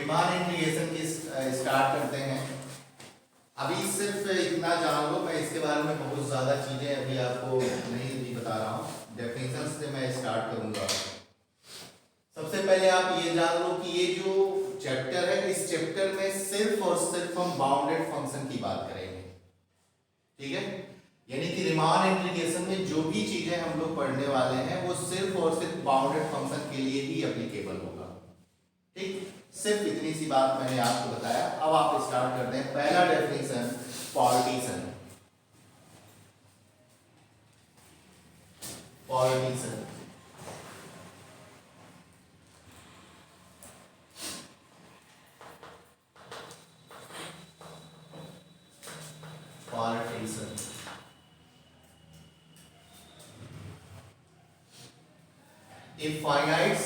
Riemann integration की start करते हैं। अभी सिर्फ इतना जान लो, मैं इसके बारे में बहुत ज़्यादा चीज़ें अभी आपको नहीं भी बता रहा हूँ। डेफिनेशन से मैं स्टार्ट करूँगा। सबसे पहले आप ये जान लो कि ये जो चैप्टर है, इस चैप्टर में सिर्फ और सिर्फ हम बाउंडेड फंक्शन की बात करेंगे, ठीक है। यानी कि रीमान इंटीग्रेशन में जो भी चीज़ें हम लोग पढ़ने वाले हैं वो सिर्फ और सिर्फ बाउंडेड फंक्शन के लिए ही एप्लीकेबल होगा, ठीक। सिर्फ इतनी सी बात मैंने आपको बताया। अब आप स्टार्ट करते हैं। पहला definition, partition. Partition partition a finite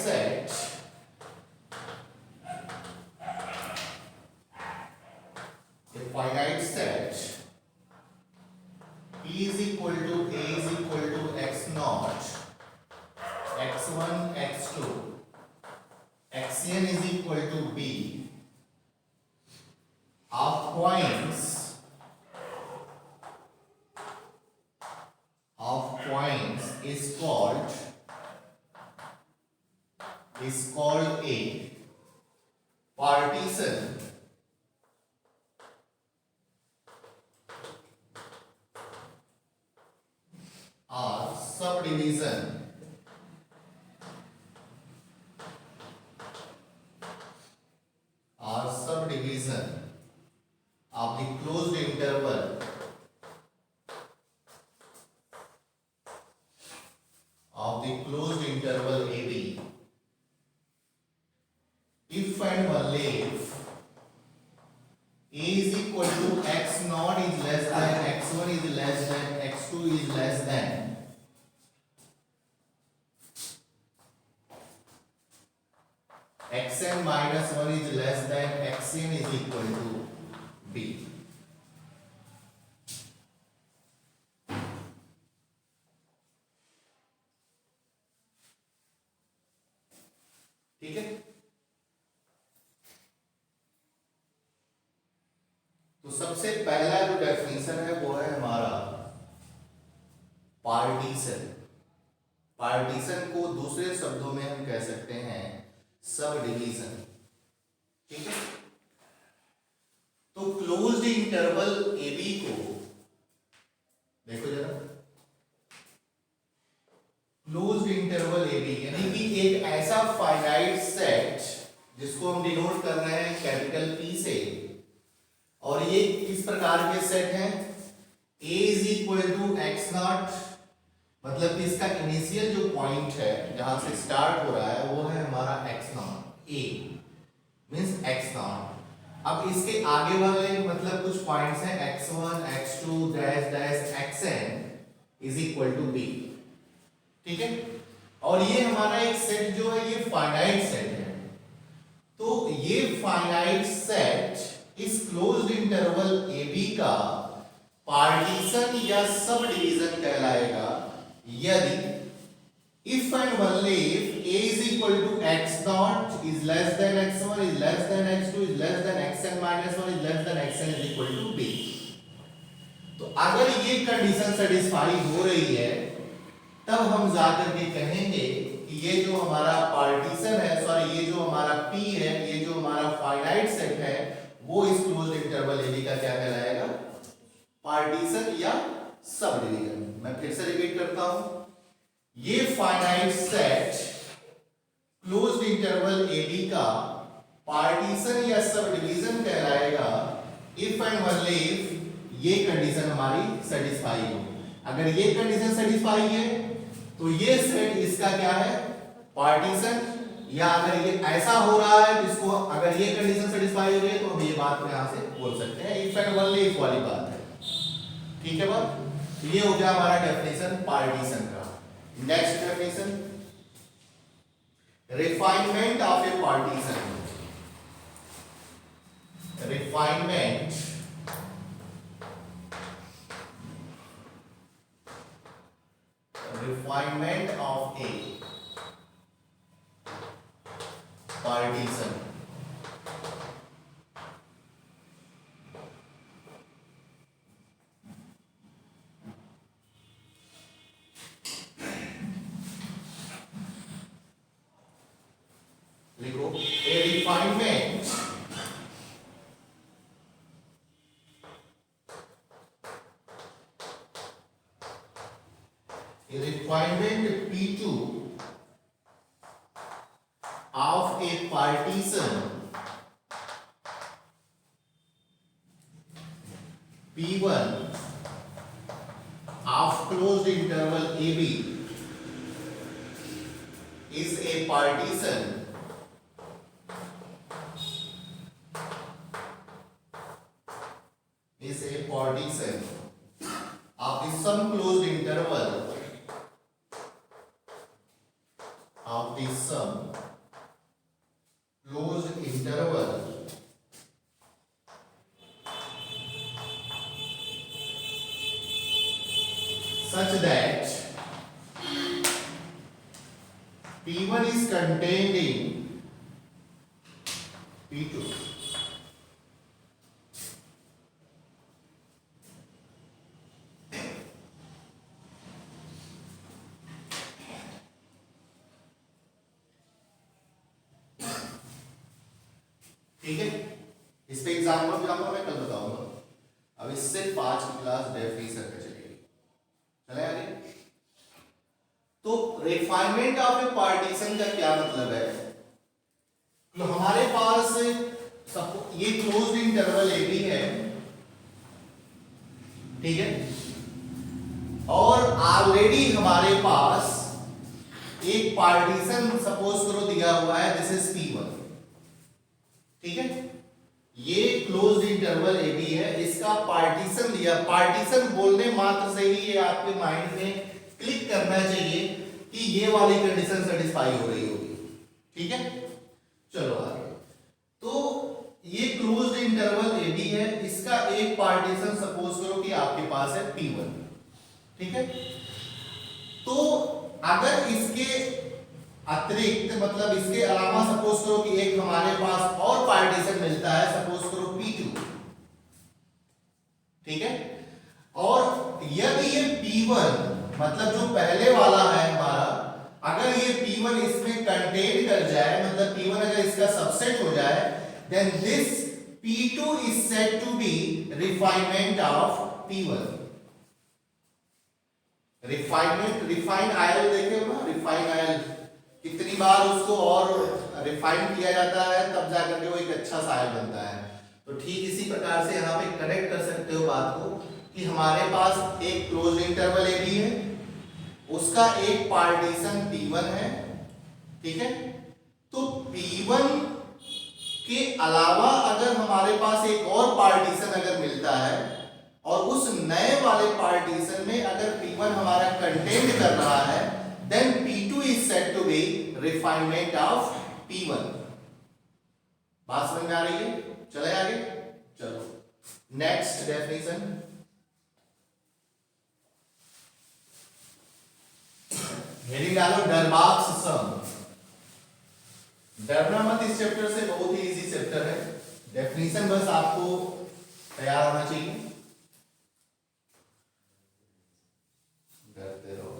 set P is equal to A is equal to x naught, x1, x2, xn is equal to b of points is called a partition or subdivision of the closed interval AB if and only if A is equal to x naught is less than x1 is less than x2 is less than xn minus 1 is less than xn is equal to b। ठीक है। तो सबसे पहला जो definition है वो है हमारा पार्टीशन। पार्टीशन को दूसरे शब्दों में हम कह सकते हैं सब डिवीजन, ठीक है। तो क्लोज्ड इंटरवल ए बी को देखो जरा, क्लोज्ड इंटरवल ए बी यानी कि एक ऐसा फाइनाइट सेट जिसको हम डिनोट कर रहे हैं कैपिटल पी से, और ये किस प्रकार के सेट हैं, a is equal to x naught, मतलब कि इसका इनिशियल जो पॉइंट है जहां से स्टार्ट हो रहा है वो है हमारा x not, a means x not. अब इसके आगे वाले मतलब कुछ पॉइंट्स हैं x1, x2 dash dash xn is equal to b, ठीक है। और ये हमारा एक सेट जो है ये फाइनाइट सेट है। तो ये फाइनाइट सेट इस क्लोज्ड इंटरवल ए बी का पार्टीशन या सब डिवीजन कहलाएगा यदि if and only if a is equal to x naught is less than x1 is less than x2 is less than xn minus 1 is less than xn is equal to b। तो अगर ये condition satisfy हो रही है तब हम जाकर के कहेंगे कि ये जो हमारा पार्टीशन है, सॉरी ये जो हमारा p है, ये जो हमारा फाइनाइट सेट है वो इस क्लोज्ड इंटरवल ए बी का क्या कहलाएगा, पार्टीशन या सब डिवीजन। मैं फिर से रिपीट करता हूं, ये finite set closed interval A B का पार्टीशन या सब डिवीजन कहलाएगा इफ एंड ओनली इफ ये कंडीशन हमारी सेटिस्फाई हो। अगर ये कंडीशन सेटिस्फाई है तो ये सेट इसका क्या है, पार्टीशन, या अगर ये ऐसा हो रहा है जिसको अगर ये कंडीशन सेटिस्फाई हो रही है तो हम ये बात यहां से बोल सकते हैं इफ एंड ओनली इफ वाली बात है, ठीक है बात। ये हो गया हमारा डेफिनेशन पार्टीशन का। Next definition, refinement of A partition. Refinement of a partition। लिखो ए refinement P2 of a partition P1 of closed interval AB is a partition of the some closed interval of the some closed interval such that P1 is contained in P2. ठीक है, इस पे example भी आपको मैं कल बताऊंगा। अब इससे 5 की क्लास डेफिनेशन पे चलेगी। चले आगे। तो रिफाइनमेंट ऑफ ए पार्टीशन का क्या मतलब है? तो हमारे पास ये क्लोज्ड इंटरवल ए बी है, ठीक है, और ऑलरेडी हमारे पास एक पार्टीशन सपोज करो दिया हुआ है, दिस इज P1, ठीक है, ये क्लोज्ड इंटरवल ए बी है, इसका पार्टीशन दिया। पार्टीशन बोलने मात्र से ही ये आपके माइंड में क्लिक करना चाहिए कि ये वाली कंडीशन सेटिस्फाई हो रही होगी, ठीक है। चलो आगे। तो ये क्लोज्ड इंटरवल ए बी है, इसका एक पार्टीशन सपोज करो कि आपके पास है P1, ठीक है। तो अगर इसके अतिरिक्त मतलब इसके अलावा सपोज करो कि एक हमारे पास और पार्टीशन मिलता है, सपोज करो P2, ठीक है, और यदि ये P1 मतलब जो पहले वाला है हमारा, अगर ये P1 इसमें कंटेन कर जाए, मतलब P1 अगर इसका सबसेट हो जाए, then this P2 is said to be refinement of P1। Refine oil देखे हो ना, रिफाइन आयल कितनी बार उसको और रिफाइन किया जाता है तब जाकर के वो एक अच्छा सा आयल बनता है। तो ठीक इसी प्रकार से यहाँ पे कनेक्ट कर सकते हो बात को कि हमारे पास एक क्लोज्ड इंटरवल ए बी है, उसका एक पार्टीशन P1 है, ठीक है। तो P1 के अलावा अगर हमारे पास एक और पार्टीशन अगर मिलता है और उस नए वाले पार्टीशन में अगर P1 हमारा कंटेंट कर रहा है, then P2 is said to be refinement of P1। बात समझ में आ रही है? चले आगे। चलो नेक्स्ट डेफिनेशन, हेडिंग डालो डरबाक्स सम। डरना मत इस चैप्टर से, बहुत ही इजी चैप्टर है। डेफिनेशन बस आपको तैयार होना चाहिए, डरते रहो।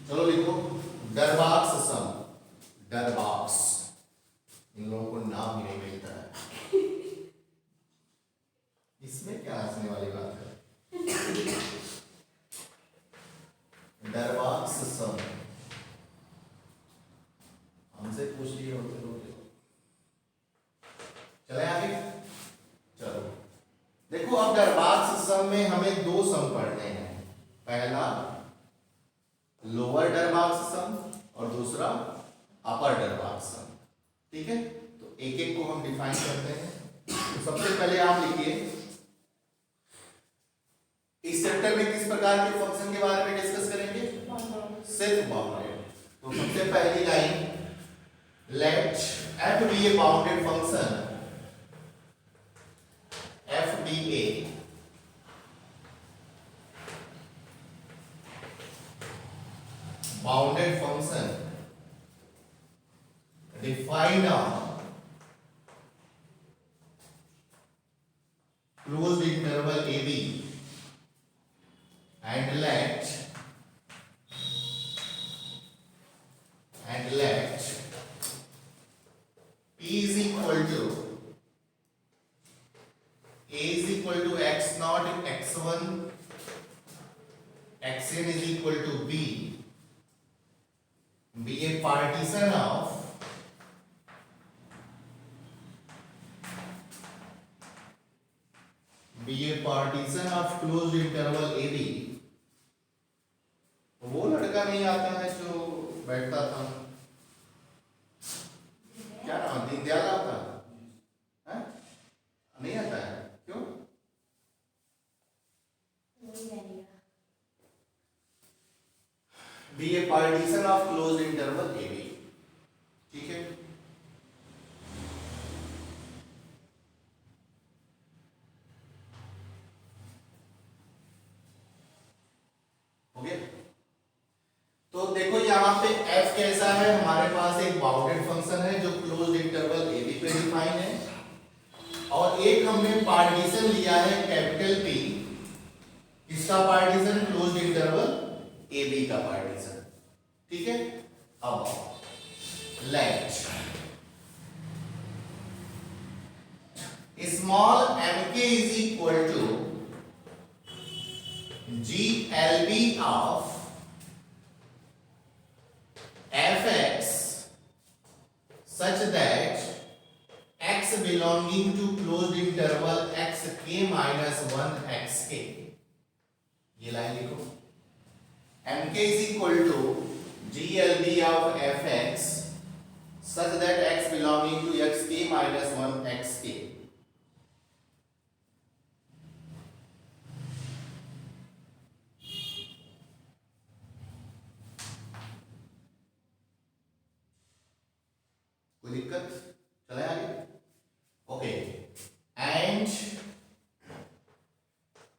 चलो लिखो डरबाक्स सम। डरबाक्स, इन लोगों को नाम ही नहीं मिलता है, इसमें क्या हंसने वाली बात है? डरबाक्स सम हमसे पूछ लिए होते लोग। चले आगे। चलो देखो, अब डरबाक्स सम में हमें दो सम पढ़ने हैं, पहला लोअर डरबाक्स सम और दूसरा अपर डरबाक्स सम, ठीक है। तो एक एक को हम डिफाइन करते हैं। तो सबसे पहले आप लिखिए, इस चैप्टर में किस प्रकार के फंक्शन के बारे में डिस्कस करेंगे? Self bounded. तो सबसे पहली line, let f be a bounded function, f be a bounded function defined on closed interval AB and let be a partition of closed interval AB। वो लड़का नहीं आता है जो बैठता था, क्या नाम, दीनदयाल आता है? नहीं आता है, क्यों? Be a partition of closed interval AB, ठीक है। हो गया? तो देखो यहाँ पे f कैसा है, हमारे पास एक बाउंडेड फंक्शन है जो क्लोज्ड इंटरवल AB पे डिफाइन है, और एक हमने पार्टीशन लिया है कैपिटल P, इसका पार्टीशन क्लोज्ड इंटरवल AB का पार्टीशन, ठीक है। अब let small mk is equal to GLB of fx such that x belonging to closed interval xk minus 1 xk, ये लाइन लिखो, mk is equal to GLB of fx such that x belonging to xk minus 1 xk। कोई दिक्कत? चले आगे। Okay, and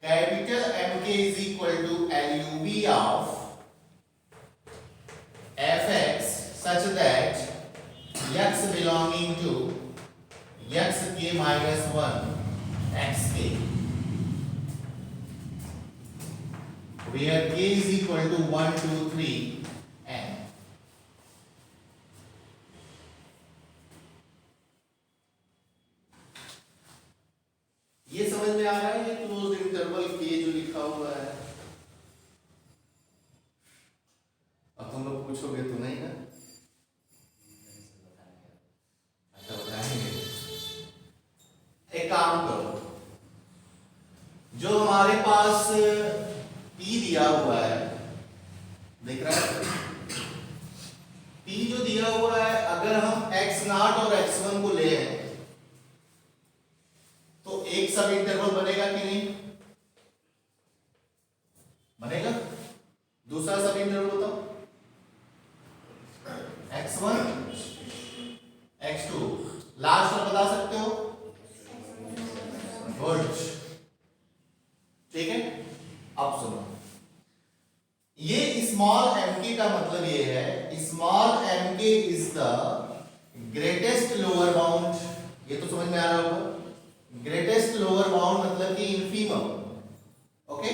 capital MK is equal to LUB of fx such that x belonging to xk minus 1 xk, where k is equal to 1 2 3 n। ये समझ में आ रहा है, ये क्लोज्ड इंटरवल के जो लिखा हुआ है। अब तुम लोग पूछोगे तो नहीं ना, अच्छा बताएंगे। एक काम करो, जो हमारे पास P दिया हुआ है, देख रहा है P जो दिया हुआ है, अगर हम x0 और x1 को ले तो एक सब इंटरवल बनेगा कि नहीं बनेगा? दूसरा सब इंटरवल बताओ, x1 x2, लास्ट में बता सकते हो? गुड, ठीक है। अब सुनो, ये स्मॉल mk का मतलब ये है, small mk is the greatest lower bound, ये तो समझ में आ रहा होगा। ग्रेटेस्ट लोअर बाउंड मतलब कि इनफीमम, ओके।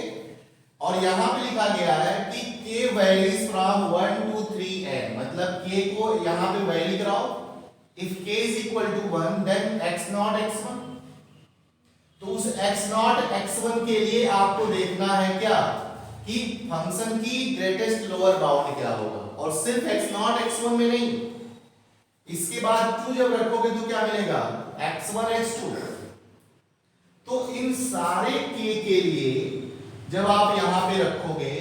और यहां पे लिखा गया है कि k varies from 1 to 3n, मतलब k को यहां पे वैरी कराओ, if k is equal to 1 then x0 x1। तो उस x0 x1 के लिए आपको देखना है क्या कि फंक्शन की ग्रेटेस्ट लोअर बाउंड क्या होगा, और सिर्फ x0 x1 में नहीं, इसके बाद 2 जब रखोगे तो क्या मिलेगा, x1 x2। तो इन सारे k के लिए जब आप यहां पे रखोगे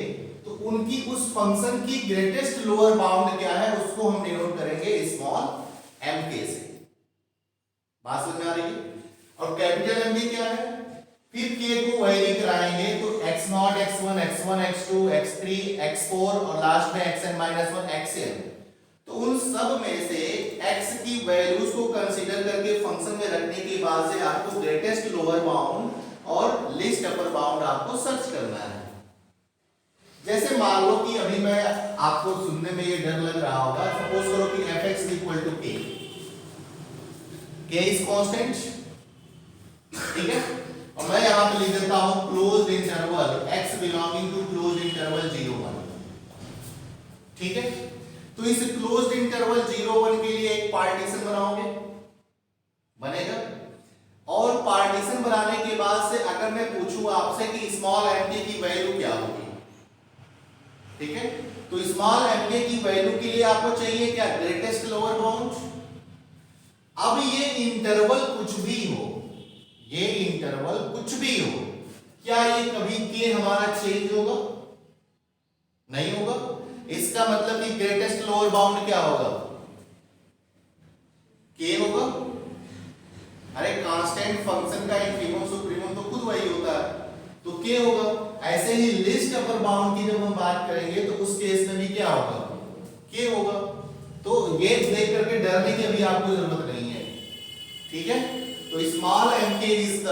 तो उनकी उस फंक्शन की ग्रेटेस्ट लोअर बाउंड क्या है, उसको हम डिनोट करेंगे स्मॉल mk से। बात समझ में आ रही है? और कैपिटल M क्या है, फिर k को वैरी कराएंगे तो x0 x1 x1 x2 x3 x4 और लास्ट में xn-1 xn। तो उन सब में से x की वैल्यूज को कंसीडर करके फंक्शन में रखने के बाद से आपको ग्रेटेस्ट लोअर बाउंड और लीस्ट अपर बाउंड आपको सर्च करना है। जैसे मान लो कि अभी मैं आपको सुनने में ये डर लग रहा होगा, सपोज करो कि fx is equal to k, k is constant, ठीक है। और मैं यहां पे लिख देता हूं closed interval x belonging to closed interval 0 1, ठीक है। तो इस क्लोज्ड इंटरवल 0 1 के लिए एक पार्टीशन बनाओगे, बनेगा। और पार्टीशन बनाने के बाद से अगर मैं पूछूं आपसे कि स्मॉल mk की वैल्यू क्या होगी, ठीक है, तो स्मॉल एम के की वैल्यू के लिए आपको चाहिए क्या, ग्रेटेस्ट लोअर बाउंड। अब ये इंटरवल कुछ भी हो, ये इंटरवल कुछ भी हो, क्या ये कभी के हमारा चेंज होगा, नहीं होगा। इसका मतलब कि ग्रेटेस्ट लोअर बाउंड क्या होगा, के होगा। अरे कांस्टेंट फंक्शन का इंफीमम सुप्रीमम तो खुद वही होता है, तो के होगा। ऐसे ही लिस्ट अपर बाउंड की जब हम बात करेंगे तो उस केस में भी क्या होगा, के होगा। तो ये देख करके डरने की अभी आपको जरूरत नहीं है, ठीक है। तो small M K is the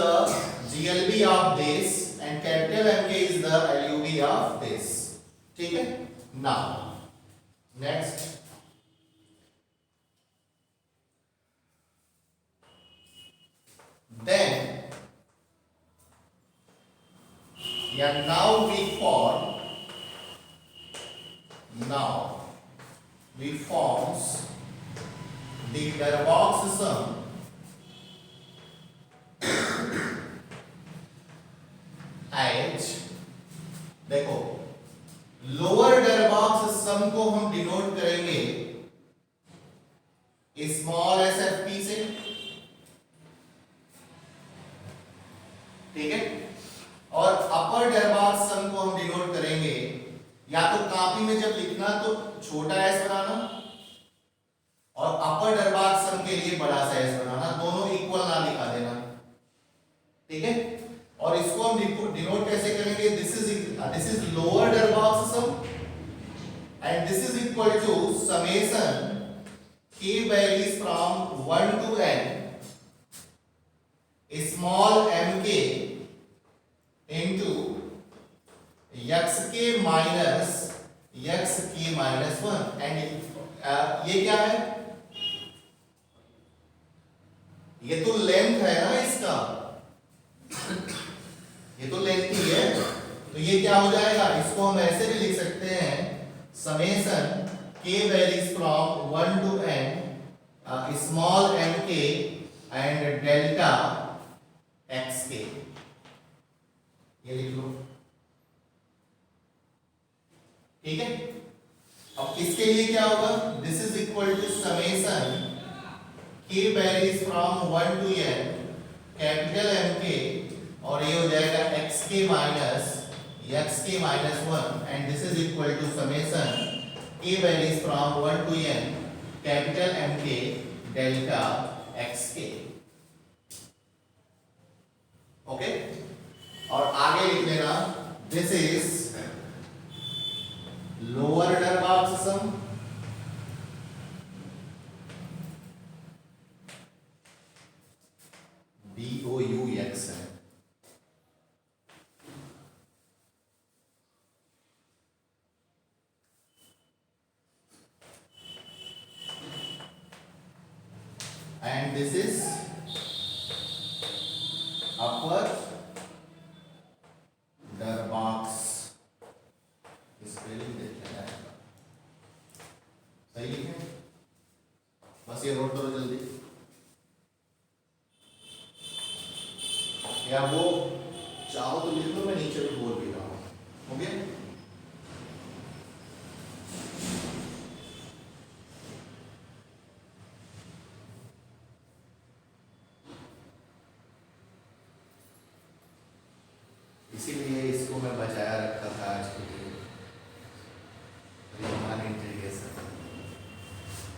GLB of this and capital M K is the LUB of this, ठीक है। Now next, then yeah, now we forms the Darbox sum H। देखो लोअर Darbox सम को हम डिनोट करेंगे small S F P से, ठीक है। और अपर Darbox सम को हम डिनोट करेंगे, या तो कॉपी में जब लिखना तो छोटा एस बनाना और अपर Darbox सम के लिए बड़ा सा एस बनाना, दोनों इक्वल ना लिखा देना, ठीक है। और इसको हम डिनोट कैसे करेंगे, this is lower Darbox sum and this is equal to summation k varies from 1 to n small mk into xk minus xk minus 1 and ये क्या है, ये तो लेंथ है ना इसका, ये तो लेंथ ही है, तो ये क्या हो जाएगा, इसको हम ऐसे भी लिख सकते हैं summation k varies from 1 to n small mk and delta xk, ये लिख लो, ठीक है। अब इसके लिए क्या होगा, this is equal to summation k varies from 1 to n capital mk और ये हो जाएगा xk minus xk minus 1 and this is equal to summation k varies from 1 to n capital mk delta xk, okay. और आगे लिख लेना this is lower Darbox sum DOUX है, and this is upper Darbox, spelling देख लेना है, सही लिखे, बस ये नोट करो जल्दी, या वो चाहो तो लिख लो, मैं नीचे भी बोल भी रहा हूँ, हो गया। इसीलिए इसको मैं बचाया रखा था आज के लिए, रीमान इंटीग्रेशन।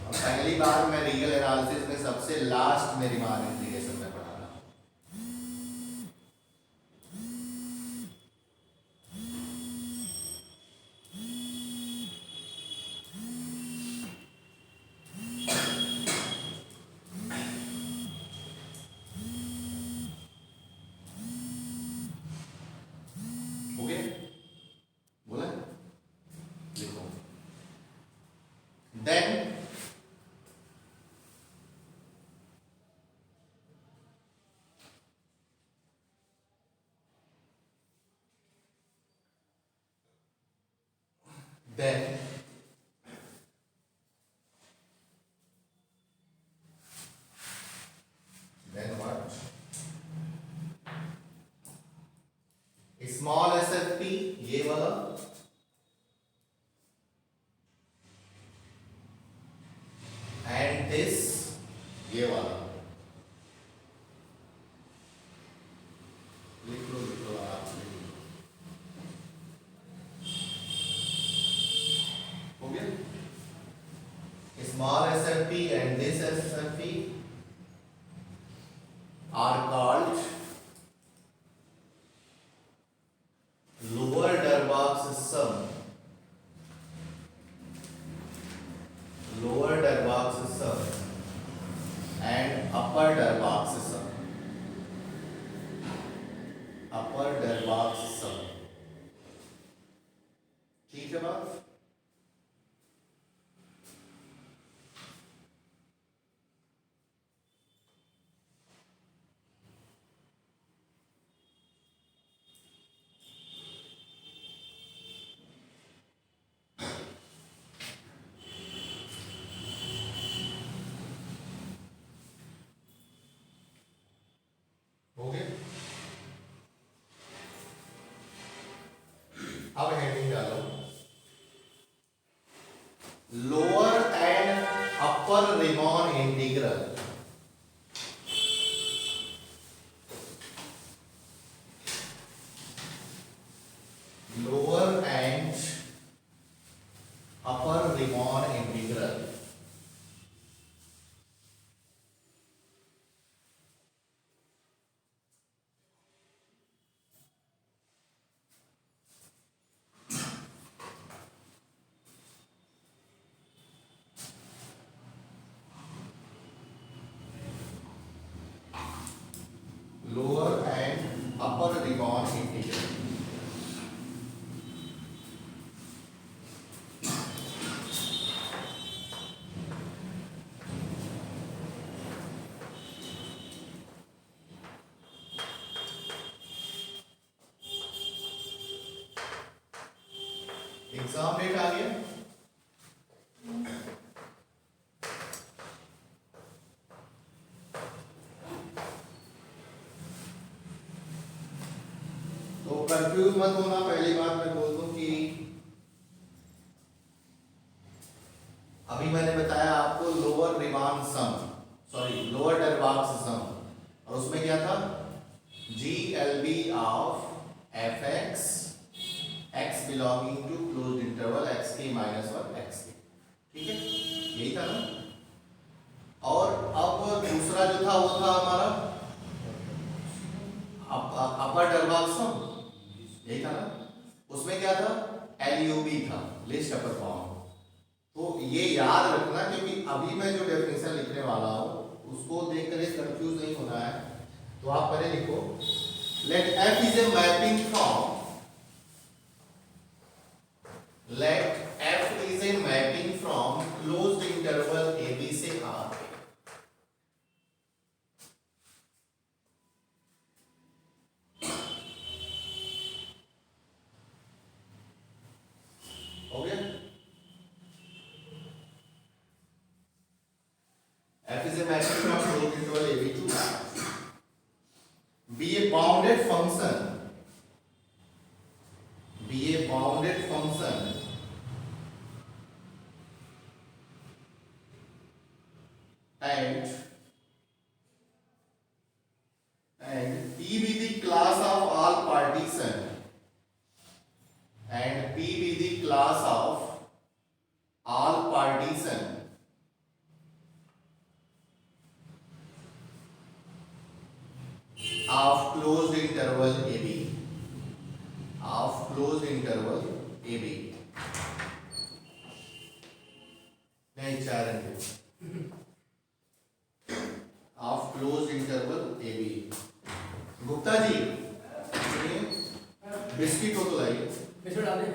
और पहली बार मैं रीगल एनालिसिस में सबसे लास्ट में रीमान इंटीग्रेशन में पढ़ा रहा हूँ। बोला लिखो, then what, स्मॉल SFP ये वाला this, ये वाला लिख लो आराम से लिख लो। हो गया? Small SFP and this SFP are called lower Darboux sum, lower Darboux sum and upper Darboux sum, upper Darboux sum। ठीक है बात? हो गया? अब हेडिंग डालो, lower and upper Riemann integral, lower and upper Riemann integral lower and upper Riemann integral। Exam date आ गया? तो कंफ्यूज मत होना, पहली बात मैं बोल दूं कि अभी मैंने बताया आपको lower Riemann sum, sorry lower Darboux sum, और उसमें क्या था, G L B of F X X belonging to close interval X K minus one X K, ठीक है, यही था ना। और अब दूसरा जो था वो था हमारा अपर डरबाक्स सम, यही था ना, उसमें क्या था, एलयूबी था, लिस्ट अपर बाउंड। तो ये याद रखना, क्योंकि अभी मैं जो डेफिनेशन लिखने वाला हूं उसको देखकर कंफ्यूज नहीं होना है। तो आप पहले लिखो, let F is a mapping from, let F is a mapping from closed interval A B से आर, हो गया? F is a matrix from closed interval a b to R. Be a bounded function, be a bounded function and P be the class of all partition, and P be the class of all partition of closed interval AB, of closed interval AB। नहीं चार of closed interval AB। Gupta ji biscuit हो तो लाइए, biscuit डाल दे।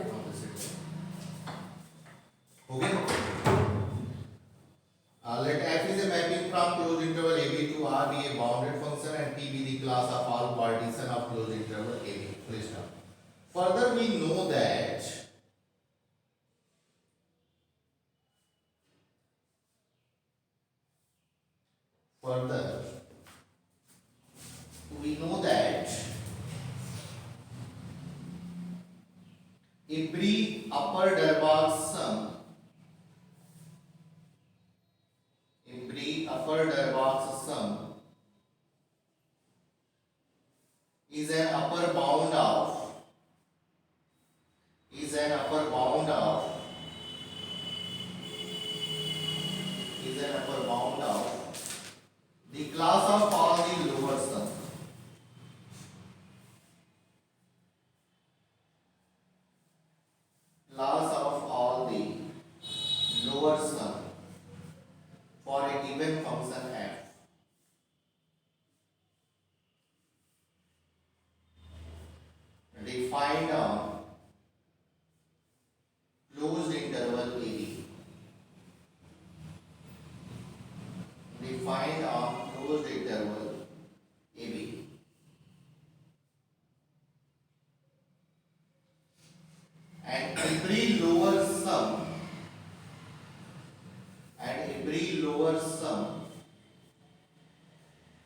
हो गया? Let f is a mapping from closed interval AB to R be a bounded function and P be the class of all partition of closed interval AB। Full stop। Further we know that every upper Darboux sum, every Upper-Darboux sum is an upper bound of the class of all the lower sum. Class of all the lower sum for a given function f. Defined on closed interval AB. Defined on closed interval AB. And every lower sum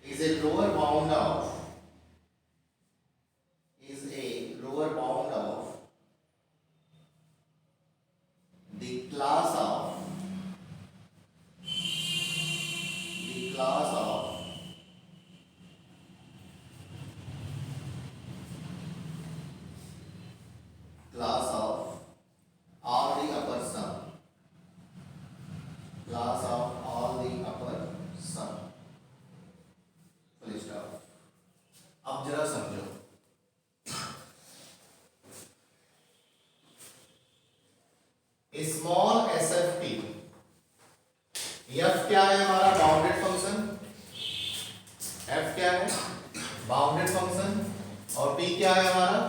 is a lower bound of the class of all the upper sum. Class of all the upper sum. Full stop. अब जरा समझो, small SFP, F क्या है हमारा bounded function, F क्या है bounded function, और P क्या है हमारा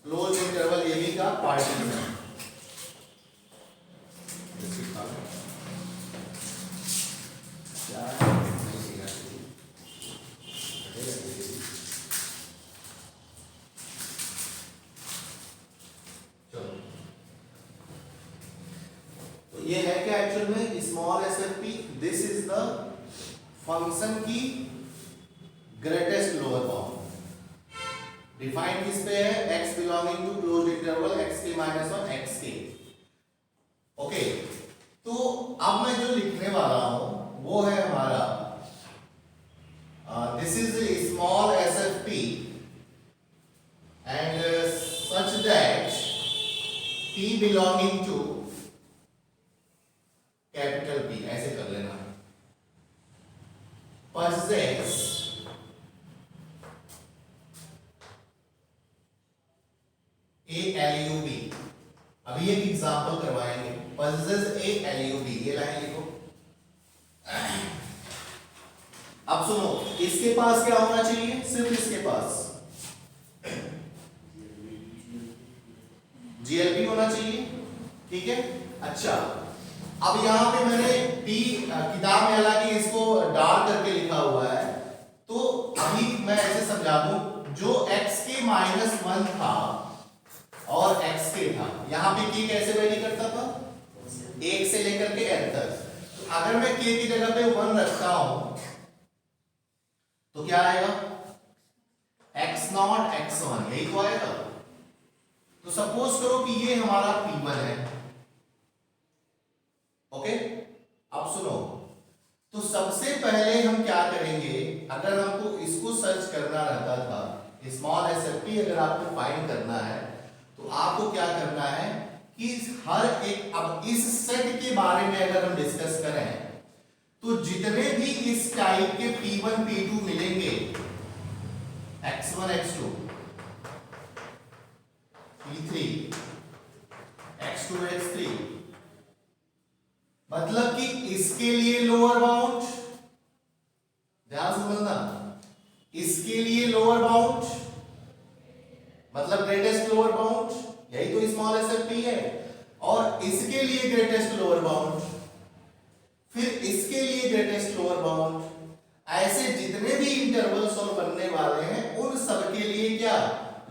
क्लोज इंटरवल AB का पार्टीशन. ये है क्या एक्चुअल में small SFP. This is the function की ग्रेटेस्ट लोअर बाउंड. डिफाइन किस पे है, x belonging to closed interval xk minus 1 xk. Okay, तो अब मैं जो लिखने वाला हूं वो है हमारा this is small SFP and such that p belonging to capital P. ऐसे कर लेना, possess a LUB. अभी एक एग्जांपल करवाएंगे. possess a LUB, ये लाइन लिखो. अब सुनो, इसके पास क्या होना चाहिए, सिर्फ इसके पास GLP होना चाहिए. ठीक है, अच्छा. अब यहाँ पे मैंने P किताब में हालांकि इसको डार्क करके लिखा हुआ है, तो अभी मैं ऐसे समझा दूं, जो xk माइनस 1 था और xk था, यहाँ पे k कैसे वैरी करता था, 1 से लेकर के n तक. तो अगर मैं k की जगह पे 1 रखता हूं तो क्या आएगा, x0 x1, यही तो आएगा. तो सपोज करो कि ये हमारा P1 है. ओके, अब सुनो, तो सबसे पहले हम क्या करेंगे, अगर हमको इसको सर्च करना रहता था, स्मॉल SFP अगर आपको फाइंड करना है, तो आपको क्या करना है कि हर एक, अब इस सेट के बारे में अगर हम डिस्कस करें तो जितने भी इस टाइप के P1 P2 मिलेंगे, x1 x2 P3 x2 x3, मतलब कि इसके लिए लोअर बाउंड, ध्यान से समझना, इसके लिए लोअर बाउंड मतलब ग्रेटेस्ट लोअर बाउंड, यही तो स्मॉल SFP है. और इसके लिए ग्रेटेस्ट लोअर बाउंड, फिर इसके लिए ग्रेटेस्ट लोअर बाउंड. ऐसे जितने भी इंटरवल्स और बनने वाले हैं उन सब के लिए क्या,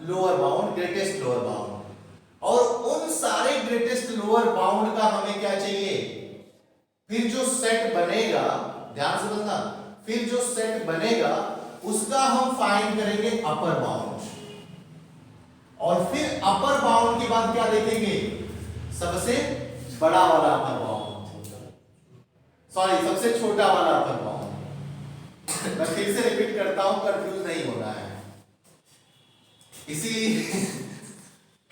lower bound, greatest lower bound. और उन सारे ग्रेटेस्ट लोअर बाउंड का हमें क्या चाहिए, फिर जो सेट बनेगा, ध्यान से समझना, फिर जो सेट बनेगा उसका हम फाइंड करेंगे अपर बाउंड. और फिर अपर बाउंड के बाद क्या देखेंगे, सबसे बड़ा वाला अपर बाउंड, सॉरी सबसे छोटा वाला अपर बाउंड. मैं फिर से रिपीट करता हूं, कंफ्यूज नहीं होना है। इसीलिए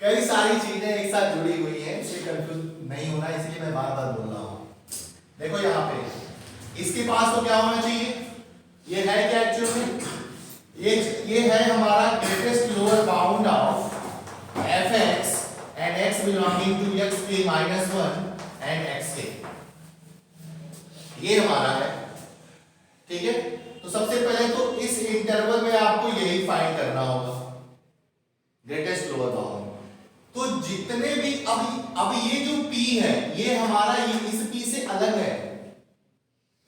कई सारी चीजें एक साथ जुड़ी हुई हैं, इसलिए कंफ्यूज नहीं होना, इसलिए मैं बार बार बोल रहा हूं। देखो यहाँ पे इसके पास तो क्या होना चाहिए, ये है क्या एक्चुअली में, ये है हमारा greatest lower bound of fx and x belonging to xk minus 1 and xk, ये हमारा है। ठीक है, तो सबसे पहले तो इस इंटरवल में आपको यही फाइंड करना होगा, ग्रेटेस्ट लोअर बाउंड। तो जितने भी अब ये जो p है ये हमारा इस p से अलग है,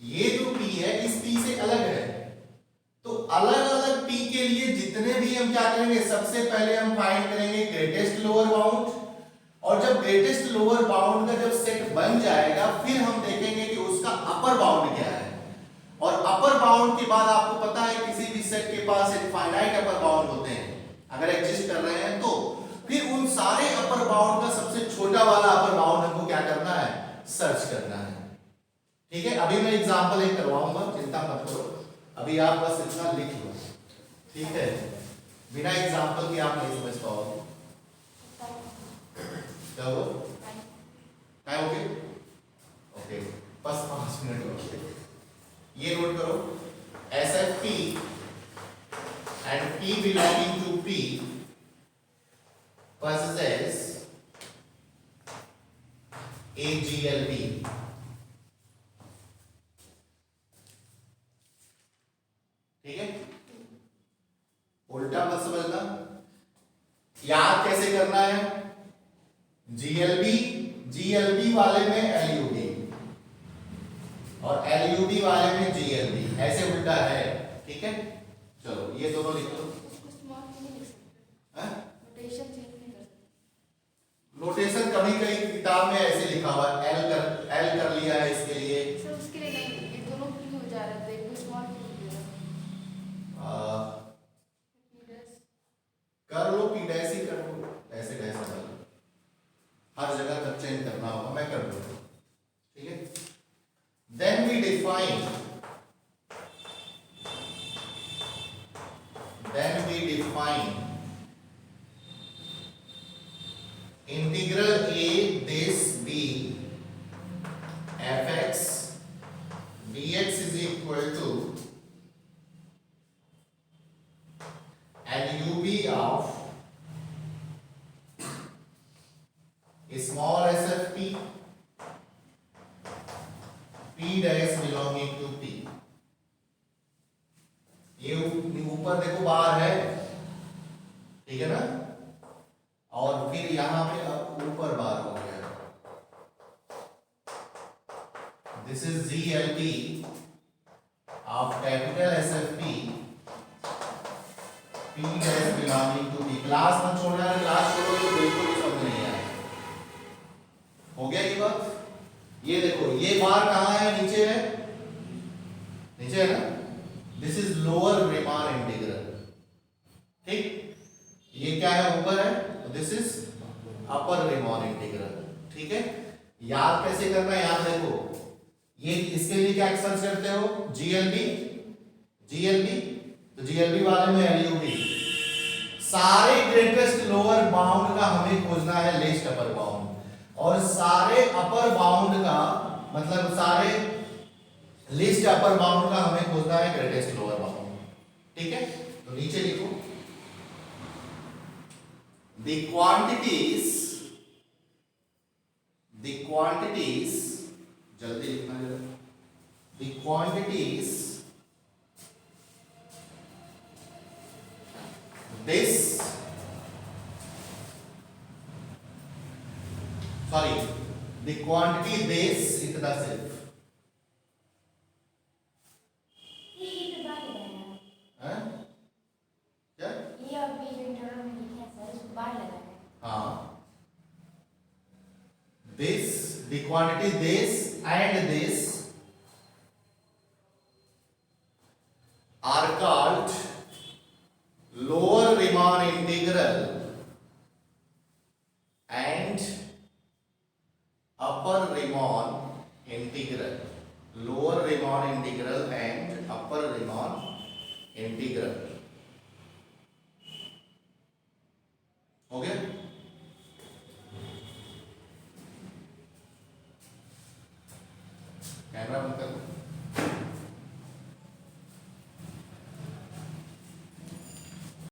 ये जो p है इस p से अलग है। तो अलग अलग p के लिए जितने भी हम क्या करेंगे, सबसे पहले हम फाइंड करेंगे ग्रेटेस्ट लोअर बाउंड, और जब ग्रेटेस्ट लोअर बाउंड का जब सेट बन जाएगा फिर हम देखेंगे कि उसका अपर बाउंड क्या है। और अपर बाउंड के बाद आपको पता है किसी भी सेट के पास इनफाइनाइट अपर बाउंड होते हैं अगर एग्जिस्ट कर रहे हैं, तो फिर उन सारे अपर बाउंड का सबसे छोटा वाला अपर बाउंड हमको क्या करना है, सर्च करना है। ठीक है, अभी मैं एग्जांपल एक करवाऊंगा, चिंता मत करो, अभी आप बस इतना लिख लो। ठीक है, बिना एग्जांपल के आप नहीं समझ पाओगे। क्या हो टाइम ओके ओके, बस 5 मिनट ओके। ये नोट करो, SFP and P belonging to P possesses AGLP। ठीक है, उल्टा मत समझना, याद कैसे करना है, GLB वाले में LUB और LUB वाले में GLB, ऐसे उल्टा है। ठीक है, चलो ये दोनों लिख लो। नोटेशन कभी कभी किताब में ऐसे लिखा हुआ है, L कर लिया है इसके लिए। सर उसके लिए नहीं, ये दोनों क्यों हो जा रहे थे, एक स्मॉल कर लो, P डैश ही कर लो, ऐसे कैसे कर लो, हर जगह तक चेंज करना होगा, मैं कर दूंगा। ठीक है, then we define integral a this b fx dx is equal to LUB of small sfp p dash belonging to p। ये ऊपर देखो बार है, ठीक है ना, और फिर यहां पे अब ऊपर बार हो गया, this is GLP of capital SFP P dash belonging to P। Class मत छोड़ना, क्लास छोड़ो तो बिल्कुल भी समझ नहीं आएगा। हो गया ये बात, ये देखो ये बार कहां है, नीचे है, नीचे है ना, this is lower Riemann integral. ठीक, ये क्या है, ऊपर है, this is upper Riemann integral. ठीक है, याद कैसे करना है, याद देखो, ये इसके लिए क्या सर्च करते हो, GLB, तो GLB वाले में LUB। सारे ग्रेटेस्ट लोअर बाउंड का हमें खोजना है लिस्ट अपर बाउंड, और सारे अपर बाउंड का मतलब सारे लिस्ट अपर बाउंड का हमें खोजना है ग्रेटेस्ट लोअर बाउंड। ठीक है, तो नीचे लिखो, the quantities जल्दी लिखना जरा, the quantities this the quantity this इतना सिर्फ क्या, ये अभी जो इंटरवल में लिखे हैं सर, इसको बाहर लगा है। हाँ, this the quantity this and this are called lower Riemann integral and upper Riemann integral। Lower Riemann integral and upper Riemann integral. हो गया? कैमरा